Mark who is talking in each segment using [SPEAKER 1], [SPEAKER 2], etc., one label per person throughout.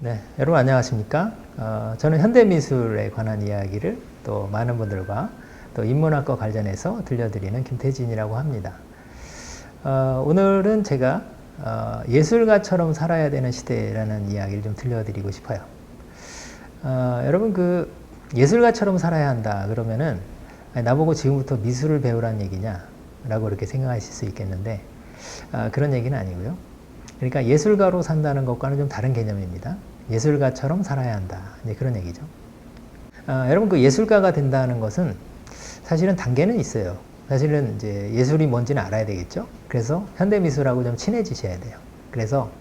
[SPEAKER 1] 네, 여러분 안녕하십니까? 저는 현대미술에 관한 이야기를 또 많은 분들과 또 인문학과 관련해서 들려드리는 김태진이라고 합니다. 오늘은 제가 예술가처럼 살아야 되는 시대라는 이야기를 좀 들려드리고 싶어요. 여러분 그 예술가처럼 살아야 한다 그러면은 나보고 지금부터 미술을 배우라는 얘기냐 라고 이렇게 생각하실 수 있겠는데 그런 얘기는 아니고요. 그러니까 예술가로 산다는 것과는 좀 다른 개념입니다. 예술가처럼 살아야 한다. 이제 그런 얘기죠. 여러분 그 예술가가 된다는 것은 사실은 단계는 있어요. 사실은 이제 예술이 뭔지는 알아야 되겠죠. 그래서 현대미술하고 좀 친해지셔야 돼요. 그래서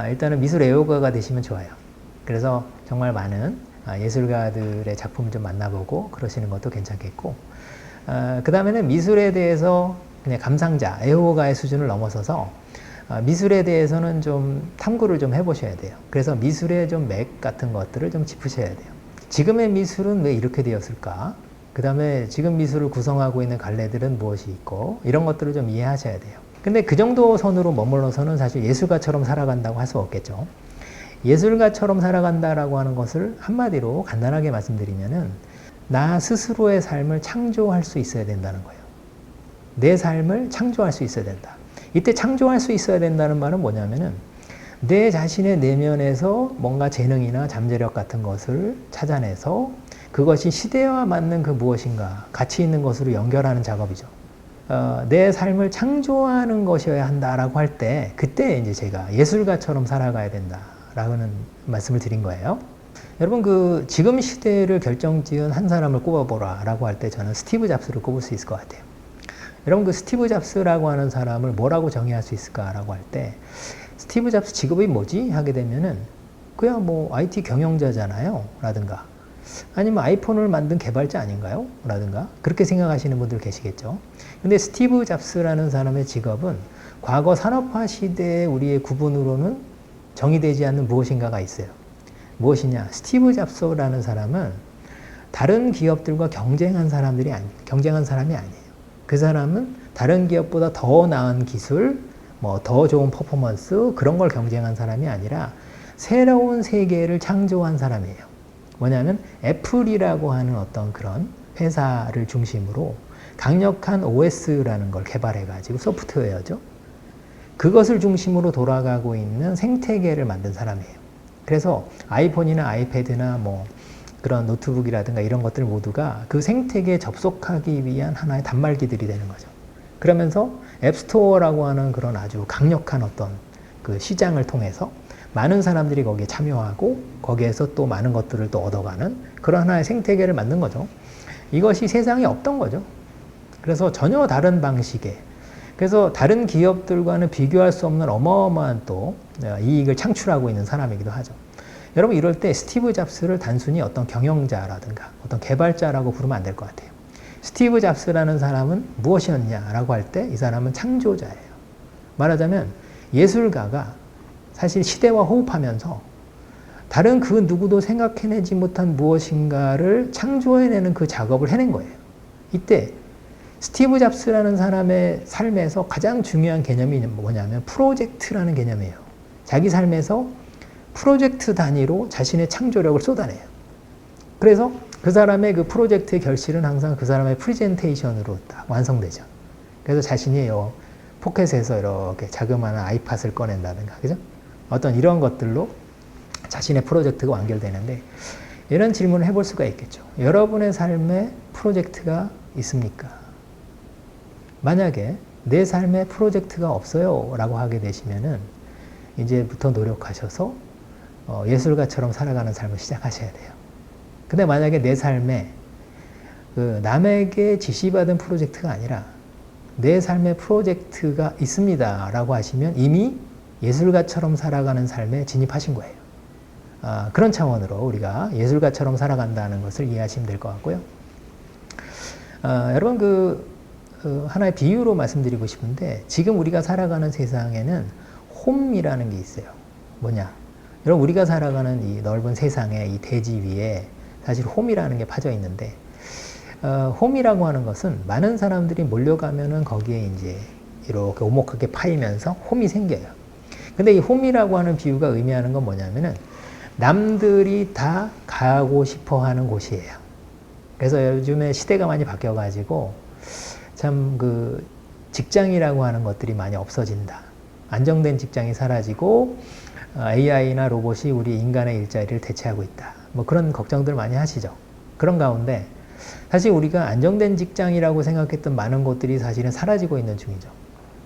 [SPEAKER 1] 일단은 미술 애호가가 되시면 좋아요. 그래서 정말 많은 예술가들의 작품을 좀 만나보고 그러시는 것도 괜찮겠고 그 다음에는 미술에 대해서 그냥 감상자, 애호가의 수준을 넘어서서 미술에 대해서는 좀 탐구를 좀 해보셔야 돼요. 그래서 미술의 좀 맥 같은 것들을 좀 짚으셔야 돼요. 지금의 미술은 왜 이렇게 되었을까? 그 다음에 지금 미술을 구성하고 있는 갈래들은 무엇이 있고 이런 것들을 좀 이해하셔야 돼요. 근데 그 정도 선으로 머물러서는 사실 예술가처럼 살아간다고 할 수 없겠죠. 예술가처럼 살아간다라고 하는 것을 한마디로 간단하게 말씀드리면은 나 스스로의 삶을 창조할 수 있어야 된다는 거예요. 내 삶을 창조할 수 있어야 된다. 이때 창조할 수 있어야 된다는 말은 뭐냐면은 내 자신의 내면에서 뭔가 재능이나 잠재력 같은 것을 찾아내서 그것이 시대와 맞는 그 무엇인가 가치 있는 것으로 연결하는 작업이죠. 내 삶을 창조하는 것이어야 한다라고 할 때 그때 이제 제가 예술가처럼 살아가야 된다라는 말씀을 드린 거예요. 여러분 그 지금 시대를 결정지은 한 사람을 꼽아보라라고 할 때 저는 스티브 잡스를 꼽을 수 있을 것 같아요. 여러분 그 스티브 잡스라고 하는 사람을 뭐라고 정의할 수 있을까라고 할 때 스티브 잡스 직업이 뭐지? 하게 되면은 그야 뭐 IT 경영자잖아요 라든가 아니면 아이폰을 만든 개발자 아닌가요? 라든가 그렇게 생각하시는 분들 계시겠죠. 근데 스티브 잡스라는 사람의 직업은 과거 산업화 시대의 우리의 구분으로는 정의되지 않는 무엇인가가 있어요. 무엇이냐? 스티브 잡스라는 사람은 다른 기업들과 경쟁한 사람이 아니에요. 그 사람은 다른 기업보다 더 나은 기술, 뭐 더 좋은 퍼포먼스 그런 걸 경쟁한 사람이 아니라 새로운 세계를 창조한 사람이에요. 뭐냐면 애플이라고 하는 어떤 그런 회사를 중심으로 강력한 OS라는 걸 개발해가지고 소프트웨어죠. 그것을 중심으로 돌아가고 있는 생태계를 만든 사람이에요. 그래서 아이폰이나 아이패드나 뭐 그런 노트북이라든가 이런 것들 모두가 그 생태계에 접속하기 위한 하나의 단말기들이 되는 거죠. 그러면서 앱스토어라고 하는 그런 아주 강력한 어떤 그 시장을 통해서 많은 사람들이 거기에 참여하고 거기에서 또 많은 것들을 또 얻어가는 그런 하나의 생태계를 만든 거죠. 이것이 세상에 없던 거죠. 그래서 전혀 다른 방식의 그래서 다른 기업들과는 비교할 수 없는 어마어마한 또 이익을 창출하고 있는 사람이기도 하죠. 여러분 이럴 때 스티브 잡스를 단순히 어떤 경영자라든가 어떤 개발자라고 부르면 안 될 것 같아요. 스티브 잡스라는 사람은 무엇이었냐라고 할 때 이 사람은 창조자예요. 말하자면 예술가가 사실 시대와 호흡하면서 다른 그 누구도 생각해내지 못한 무엇인가를 창조해내는 그 작업을 해낸 거예요. 이때 스티브 잡스라는 사람의 삶에서 가장 중요한 개념이 뭐냐면 프로젝트라는 개념이에요. 자기 삶에서 프로젝트 단위로 자신의 창조력을 쏟아내요. 그래서 그 사람의 그 프로젝트의 결실은 항상 그 사람의 프레젠테이션으로 딱 완성되죠. 그래서 자신이 포켓에서 이렇게 자그마한 아이팟을 꺼낸다든가, 그죠? 어떤 이런 것들로 자신의 프로젝트가 완결되는데 이런 질문을 해볼 수가 있겠죠. 여러분의 삶에 프로젝트가 있습니까? 만약에 내 삶에 프로젝트가 없어요 라고 하게 되시면은 이제부터 노력하셔서 예술가처럼 살아가는 삶을 시작하셔야 돼요. 근데 만약에 내 삶에 그 남에게 지시받은 프로젝트가 아니라 내 삶에 프로젝트가 있습니다 라고 하시면 이미 예술가처럼 살아가는 삶에 진입하신 거예요. 그런 차원으로 우리가 예술가처럼 살아간다는 것을 이해하시면 될 것 같고요. 여러분 하나의 비유로 말씀드리고 싶은데 지금 우리가 살아가는 세상에는 홈이라는 게 있어요. 뭐냐? 여러분 우리가 살아가는 이 넓은 세상에 이 대지 위에 사실 홈이라는 게 파져 있는데 홈이라고 하는 것은 많은 사람들이 몰려가면은 거기에 이제 이렇게 오목하게 파이면서 홈이 생겨요. 근데 이 홈이라고 하는 비유가 의미하는 건 뭐냐면은 남들이 다 가고 싶어 하는 곳이에요. 그래서 요즘에 시대가 많이 바뀌어가지고 참 그 직장이라고 하는 것들이 많이 없어진다. 안정된 직장이 사라지고 AI나 로봇이 우리 인간의 일자리를 대체하고 있다. 뭐 그런 걱정들 많이 하시죠. 그런 가운데 사실 우리가 안정된 직장이라고 생각했던 많은 것들이 사실은 사라지고 있는 중이죠.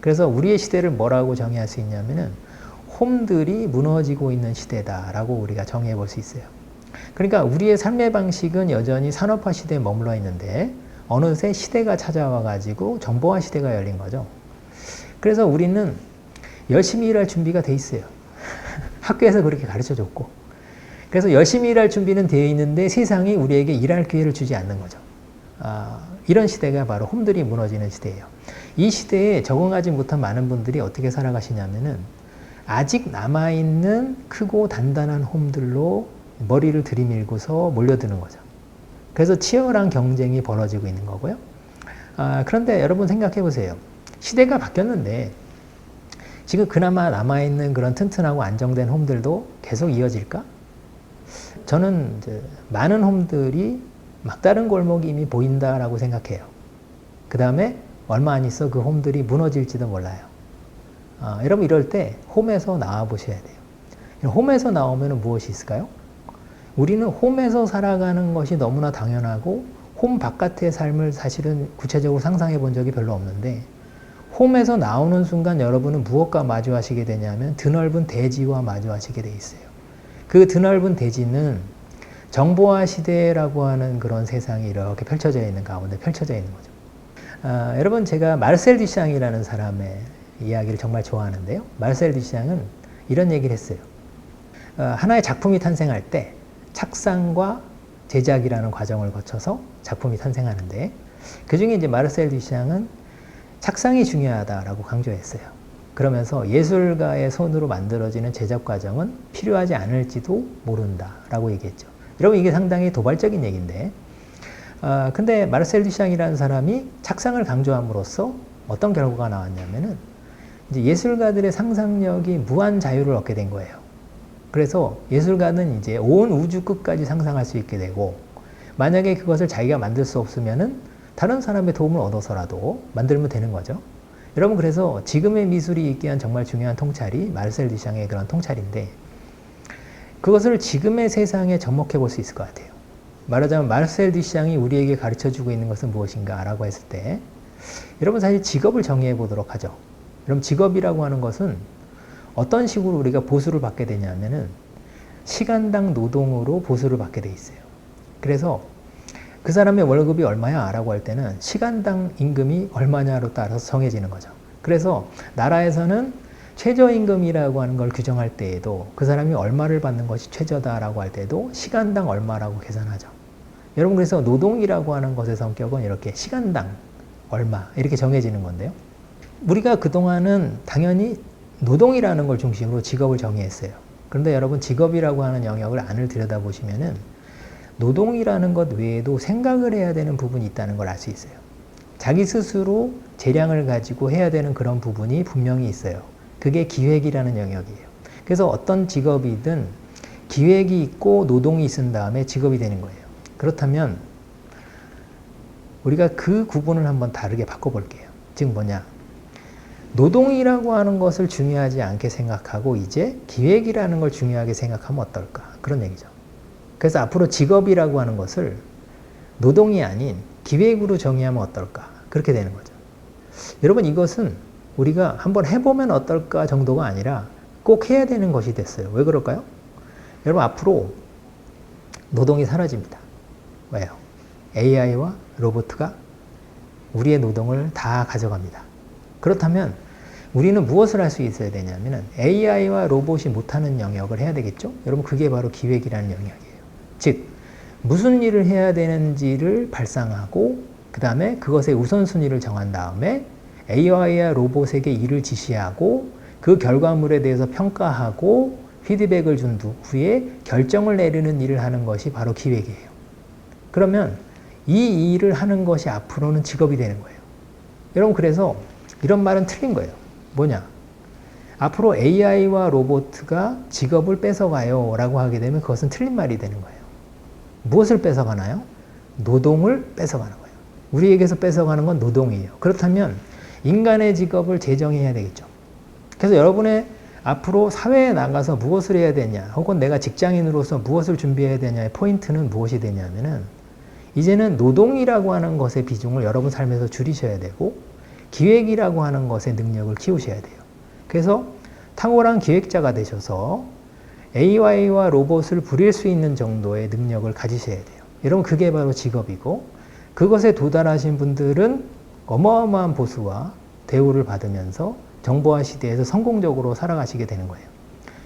[SPEAKER 1] 그래서 우리의 시대를 뭐라고 정의할 수 있냐면은 홈들이 무너지고 있는 시대다라고 우리가 정의해 볼 수 있어요. 그러니까 우리의 삶의 방식은 여전히 산업화 시대에 머물러 있는데 어느새 시대가 찾아와 가지고 정보화 시대가 열린 거죠. 그래서 우리는 열심히 일할 준비가 돼 있어요. 학교에서 그렇게 가르쳐 줬고. 그래서 열심히 일할 준비는 되어 있는데 세상이 우리에게 일할 기회를 주지 않는 거죠. 이런 시대가 바로 홈들이 무너지는 시대예요. 이 시대에 적응하지 못한 많은 분들이 어떻게 살아가시냐면은 아직 남아있는 크고 단단한 홈들로 머리를 들이밀고서 몰려드는 거죠. 그래서 치열한 경쟁이 벌어지고 있는 거고요. 그런데 여러분 생각해 보세요. 시대가 바뀌었는데 지금 그나마 남아있는 그런 튼튼하고 안정된 홈들도 계속 이어질까? 저는 이제 많은 홈들이 막다른 골목이 이미 보인다라고 생각해요. 그 다음에 얼마 안 있어 그 홈들이 무너질지도 몰라요. 여러분 이럴 때 홈에서 나와 보셔야 돼요. 홈에서 나오면 무엇이 있을까요? 우리는 홈에서 살아가는 것이 너무나 당연하고 홈 바깥의 삶을 사실은 구체적으로 상상해 본 적이 별로 없는데 홈에서 나오는 순간 여러분은 무엇과 마주하시게 되냐면 드넓은 대지와 마주하시게 돼 있어요. 그 드넓은 대지는 정보화 시대라고 하는 그런 세상이 이렇게 펼쳐져 있는 가운데 펼쳐져 있는 거죠. 여러분 제가 마르셀 듀샹이라는 사람의 이야기를 정말 좋아하는데요. 마르셀 듀샹은 이런 얘기를 했어요. 하나의 작품이 탄생할 때 착상과 제작이라는 과정을 거쳐서 작품이 탄생하는데 그 중에 이제 마르셀 듀샹은 착상이 중요하다라고 강조했어요. 그러면서 예술가의 손으로 만들어지는 제작 과정은 필요하지 않을지도 모른다라고 얘기했죠. 여러분 이게 상당히 도발적인 얘기인데 근데 마르셀 듀샹이라는 사람이 착상을 강조함으로써 어떤 결과가 나왔냐면은 이제 예술가들의 상상력이 무한 자유를 얻게 된 거예요. 그래서 예술가는 이제 온 우주 끝까지 상상할 수 있게 되고 만약에 그것을 자기가 만들 수 없으면은 다른 사람의 도움을 얻어서라도 만들면 되는 거죠. 여러분 그래서 지금의 미술이 있기 위한 정말 중요한 통찰이 마르셀 듀샹의 그런 통찰인데 그것을 지금의 세상에 접목해 볼 수 있을 것 같아요. 말하자면 마르셀 듀샹이 우리에게 가르쳐주고 있는 것은 무엇인가 라고 했을 때 여러분 사실 직업을 정의해 보도록 하죠. 여러분 직업이라고 하는 것은 어떤 식으로 우리가 보수를 받게 되냐면은 시간당 노동으로 보수를 받게 돼 있어요. 그래서 그 사람의 월급이 얼마야? 라고 할 때는 시간당 임금이 얼마냐로 따라서 정해지는 거죠. 그래서 나라에서는 최저임금이라고 하는 걸 규정할 때에도 그 사람이 얼마를 받는 것이 최저다라고 할 때도 시간당 얼마라고 계산하죠. 여러분 그래서 노동이라고 하는 것의 성격은 이렇게 시간당 얼마 이렇게 정해지는 건데요. 우리가 그동안은 당연히 노동이라는 걸 중심으로 직업을 정의했어요. 그런데 여러분 직업이라고 하는 영역을 안을 들여다보시면은 노동이라는 것 외에도 생각을 해야 되는 부분이 있다는 걸 알 수 있어요. 자기 스스로 재량을 가지고 해야 되는 그런 부분이 분명히 있어요. 그게 기획이라는 영역이에요. 그래서 어떤 직업이든 기획이 있고 노동이 있은 다음에 직업이 되는 거예요. 그렇다면 우리가 그 구분을 한번 다르게 바꿔볼게요. 즉 뭐냐? 노동이라고 하는 것을 중요하지 않게 생각하고 이제 기획이라는 걸 중요하게 생각하면 어떨까? 그런 얘기죠. 그래서 앞으로 직업이라고 하는 것을 노동이 아닌 기획으로 정의하면 어떨까? 그렇게 되는 거죠. 여러분 이것은 우리가 한번 해보면 어떨까 정도가 아니라 꼭 해야 되는 것이 됐어요. 왜 그럴까요? 여러분 앞으로 노동이 사라집니다. 왜요? AI와 로봇가 우리의 노동을 다 가져갑니다. 그렇다면 우리는 무엇을 할 수 있어야 되냐면 AI와 로봇이 못하는 영역을 해야 되겠죠? 여러분 그게 바로 기획이라는 영역이에요. 즉 무슨 일을 해야 되는지를 발상하고 그 다음에 그것의 우선순위를 정한 다음에 AI와 로봇에게 일을 지시하고 그 결과물에 대해서 평가하고 피드백을 준 후에 결정을 내리는 일을 하는 것이 바로 기획이에요. 그러면 이 일을 하는 것이 앞으로는 직업이 되는 거예요. 여러분 그래서 이런 말은 틀린 거예요. 뭐냐? 앞으로 AI와 로봇가 직업을 뺏어가요 라고 하게 되면 그것은 틀린 말이 되는 거예요. 무엇을 뺏어가나요? 노동을 뺏어가는 거예요. 우리에게서 뺏어가는 건 노동이에요. 그렇다면 인간의 직업을 제정해야 되겠죠. 그래서 여러분의 앞으로 사회에 나가서 무엇을 해야 되냐, 혹은 내가 직장인으로서 무엇을 준비해야 되냐의 포인트는 무엇이 되냐면은 이제는 노동이라고 하는 것의 비중을 여러분 삶에서 줄이셔야 되고 기획이라고 하는 것의 능력을 키우셔야 돼요. 그래서 탁월한 기획자가 되셔서 AI와 로봇을 부릴 수 있는 정도의 능력을 가지셔야 돼요. 여러분 그게 바로 직업이고 그것에 도달하신 분들은 어마어마한 보수와 대우를 받으면서 정보화 시대에서 성공적으로 살아가시게 되는 거예요.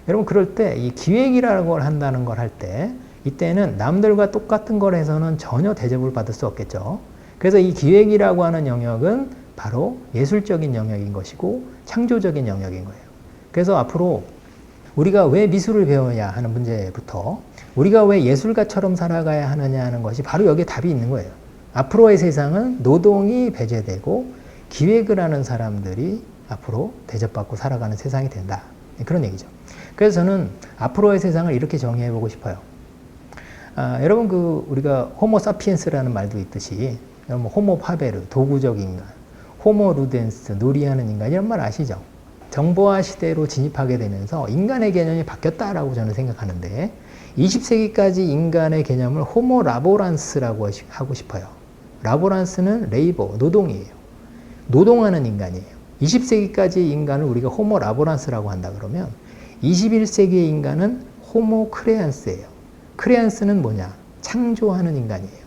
[SPEAKER 1] 여러분 그럴 때 이 기획이라는 걸 한다는 걸 할 때 이때는 남들과 똑같은 걸 해서는 전혀 대접을 받을 수 없겠죠. 그래서 이 기획이라고 하는 영역은 바로 예술적인 영역인 것이고 창조적인 영역인 거예요. 그래서 앞으로 우리가 왜 미술을 배워야 하는 문제부터 우리가 왜 예술가처럼 살아가야 하느냐 하는 것이 바로 여기에 답이 있는 거예요. 앞으로의 세상은 노동이 배제되고 기획을 하는 사람들이 앞으로 대접받고 살아가는 세상이 된다. 그런 얘기죠. 그래서 저는 앞으로의 세상을 이렇게 정의해보고 싶어요. 여러분 우리가 호모 사피엔스라는 말도 있듯이 호모 파베르, 도구적 인간, 호모 루덴스, 놀이하는 인간 이런 말 아시죠? 정보화 시대로 진입하게 되면서 인간의 개념이 바뀌었다라고 저는 생각하는데 20세기까지 인간의 개념을 호모 라보란스라고 하고 싶어요. 라보란스는 레이버, 노동이에요. 노동하는 인간이에요. 20세기까지 인간을 우리가 호모 라보란스라고 한다 그러면 21세기의 인간은 호모 크레안스예요. 크레안스는 뭐냐? 창조하는 인간이에요.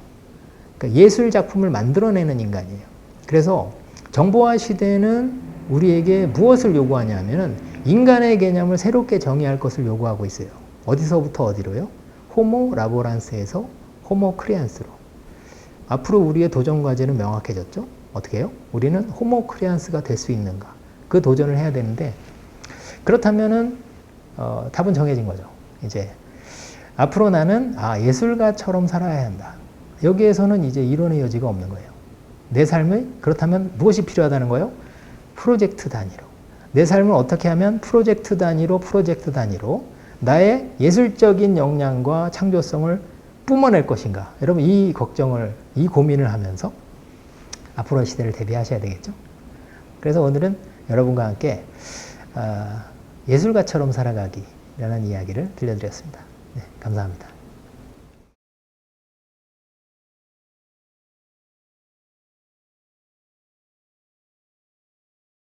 [SPEAKER 1] 그러니까 예술 작품을 만들어내는 인간이에요. 그래서 정보화 시대는 우리에게 무엇을 요구하냐면은 인간의 개념을 새롭게 정의할 것을 요구하고 있어요. 어디서부터 어디로요? 호모 라보란스에서 호모 크레안스로. 앞으로 우리의 도전 과제는 명확해졌죠? 어떻게 해요? 우리는 호모 크레안스가 될 수 있는가? 그 도전을 해야 되는데 그렇다면은 답은 정해진 거죠. 이제 앞으로 나는 예술가처럼 살아야 한다. 여기에서는 이제 이론의 여지가 없는 거예요. 내 삶의 그렇다면 무엇이 필요하다는 거예요? 프로젝트 단위로. 내 삶을 어떻게 하면 프로젝트 단위로 나의 예술적인 역량과 창조성을 뿜어낼 것인가? 여러분 이 고민을 하면서 앞으로의 시대를 대비하셔야 되겠죠. 그래서 오늘은 여러분과 함께 예술가처럼 살아가기라는 이야기를 들려드렸습니다. 네, 감사합니다.